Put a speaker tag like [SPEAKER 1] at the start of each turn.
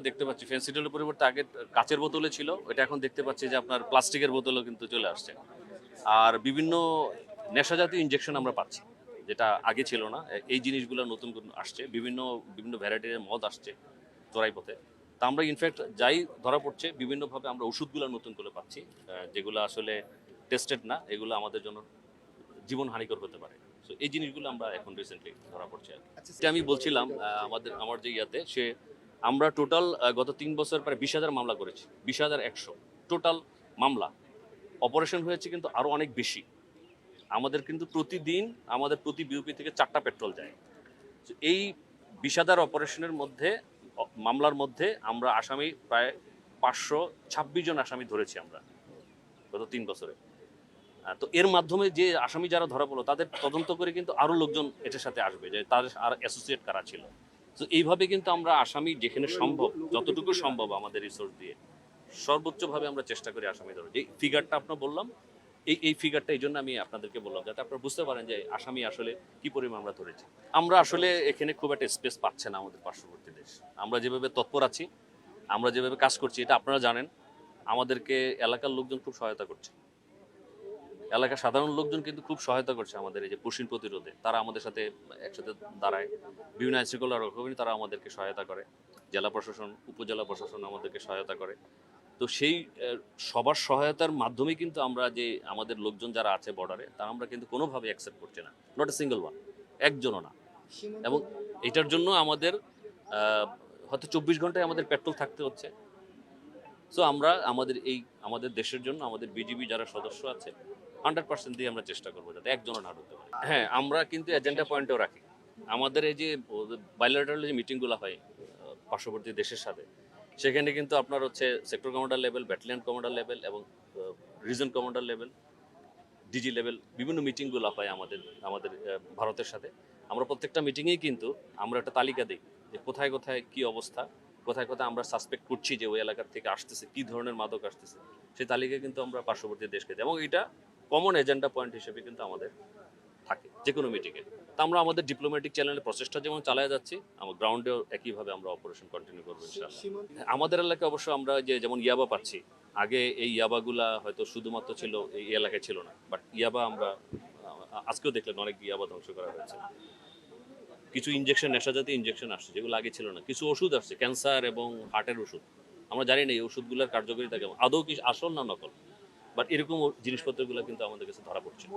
[SPEAKER 1] দেখতে পাচ্ছি ফেন্সিডিলের পরিবর্তে আগে কাচের বোতলে ছিল, এটা এখন দেখতে পাচ্ছি যে আপনার প্লাস্টিকের বোতলও কিন্তু চলে আসছে। আর বিভিন্ন নেশা জাতীয় ইনজেকশন আমরা পাচ্ছি, যেটা আগে ছিল না। এই জিনিসগুলো নতুন আসছে, বিভিন্ন বিভিন্ন ভ্যারাইটির মদ আসছে চোরাই পথে। তা আমরা ইনফ্যাক্ট যাই ধরা পড়ছে বিভিন্নভাবে আমরা ওষুধগুলো নতুন করে পাচ্ছি, যেগুলো আসলে টেস্টেড না, এগুলো আমাদের জন্য জীবন হানিকর হতে পারে। তো এই জিনিসগুলো আমরা এখন রিসেন্টলি ধরা পড়ছে আর কি। এটা আমি বলছিলাম আমার যে ইয়াতে আমরা টোটাল গত 3 বছর প্রায় 20,000 মামলা করেছি, 20,100 টোটাল মামলা। অপারেশন হয়েছে কিন্তু আরো অনেক বেশি। আমাদের কিন্তু প্রতিদিন আমাদের প্রতি বিউপি থেকে 4টা পেট্রোল যায়। তো এই 20,000 অপারেশনের মধ্যে মামলার মধ্যে আমরা আসামি প্রায় 526 জন আসামি ধরেছি আমরা গত 3 বছরে। তো এর মাধ্যমে যে আসামি যারা ধরা পড়লো তাদের তদন্ত করে কিন্তু আরো লোকজন এটার সাথে আসবে, যে তাদের আর অ্যাসোসিয়েট কারা ছিল। তো এইভাবে কিন্তু আমরা আসামি যেখানে সম্ভব, যতটুকু সম্ভব আমাদের রিসোর্স দিয়ে সর্বোচ্চভাবে আমরা চেষ্টা করি আসামি ধরার। যে ফিগারটা আপনার বললাম, এই ফিগারটা এই জন্য আমি আপনাদেরকে বললাম, যাতে আপনারা বুঝতে পারেন যে আসামি আসলে কি পরিমাণ আমরা ধরেছি। আমরা আসলে এখানে খুব একটা স্পেস পাচ্ছে না আমাদের পার্শ্ববর্তী দেশ। আমরা যেভাবে তৎপর আছি, আমরা যেভাবে কাজ করছি, এটা আপনারা জানেন, আমাদেরকে এলাকার লোকজন খুব সহায়তা করছে। এলাকার সাধারণ লোকজন কিন্তু খুব সহায়তা করছে আমাদের এই যে পুশিন প্রতিরোধে। তারা আমাদের সাথে একসাথে দাঁড়ায়, বিভিন্ন আইন শৃঙ্খলা রক্ষাকর্মী তারা আমাদেরকে সহায়তা করে, জেলা প্রশাসন, উপজেলা প্রশাসন আমাদেরকে সহায়তা করে। তো সেই সবার সহায়তার মাধ্যমে কিন্তু আমরা যে আমাদের লোকজন যারা আছে বর্ডারে, তারা আমরা কিন্তু কোনোভাবে অ্যাকসেপ্ট করছি না, নট এ সিঙ্গল ওয়ান, একজনও না। এবং এটার জন্য আমাদের হয়তো 24 ঘন্টায় আমাদের পেট্রোল থাকতে হচ্ছে। সো আমরা আমাদের দেশের জন্য আমাদের বিজিবি যারা সদস্য আছে 100% দিয়ে আমরা চেষ্টা করবো যাতে একজনও না ঢুকতে পারে। হ্যাঁ, আমরা কিন্তু এজেন্ডা পয়েন্টও রাখি। আমাদের এই যে বাইলেটারাল যে মিটিংগুলো হয় পার্শ্ববর্তী দেশের সাথে, সেখানে কিন্তু আপনার sector commander level, battalion commander level এবং region commander level, DG level বিভিন্ন মিটিংগুলো হয় আমাদের আমাদের ভারতের সাথে। আমরা প্রত্যেকটা মিটিংয়েই কিন্তু আমরা একটা তালিকা দিই যে কোথায় কোথায় কি অবস্থা, কোথায় কোথায় আমরা সাসপেক্ট করছি যে ওই এলাকার থেকে আসতেছে, কি ধরনের মাদক আসতেছে, সেই তালিকা কিন্তু আমরা পার্শ্ববর্তী দেশকে দিই। এবং এটা কমন এজেন্ডা পয়েন্ট হিসেবে কিন্তু আমাদের থাকে যে কোনো মিটিংয়ে। তা আমরা আমাদের ডিপ্লোম্যাটিক চ্যানেলের প্রচেষ্টা যেমন চালিয়ে যাচ্ছি, আমার গ্রাউন্ডেও একইভাবে আমরা অপারেশন কন্টিনিউ করবো ইনশাআল্লাহ। আমাদের এলাকায় অবশ্য আমরা যেমন ইয়াবা পাচ্ছি, আগে এই ইয়াবাগুলা হয়তো শুধুমাত্র ছিল এই এলাকায় ছিল না, বাট ইয়াবা আমরা আজকেও দেখলেন অনেক ইয়াবা ধ্বংস করা হয়েছে। কিছু ইনজেকশন, নেশাজাতীয় ইনজেকশন আসছে যেগুলো আগে ছিল না। কিছু ওষুধ আসছে, ক্যান্সার এবং হার্টের ওষুধ। আমরা জানি না এই ওষুধগুলোর কার্যকারিতা কেমন, আদৌ কি আসল না নকল, বাট এরকম জিনিসপত্রগুলো কিন্তু আমাদের কাছে ধরা পড়ছে।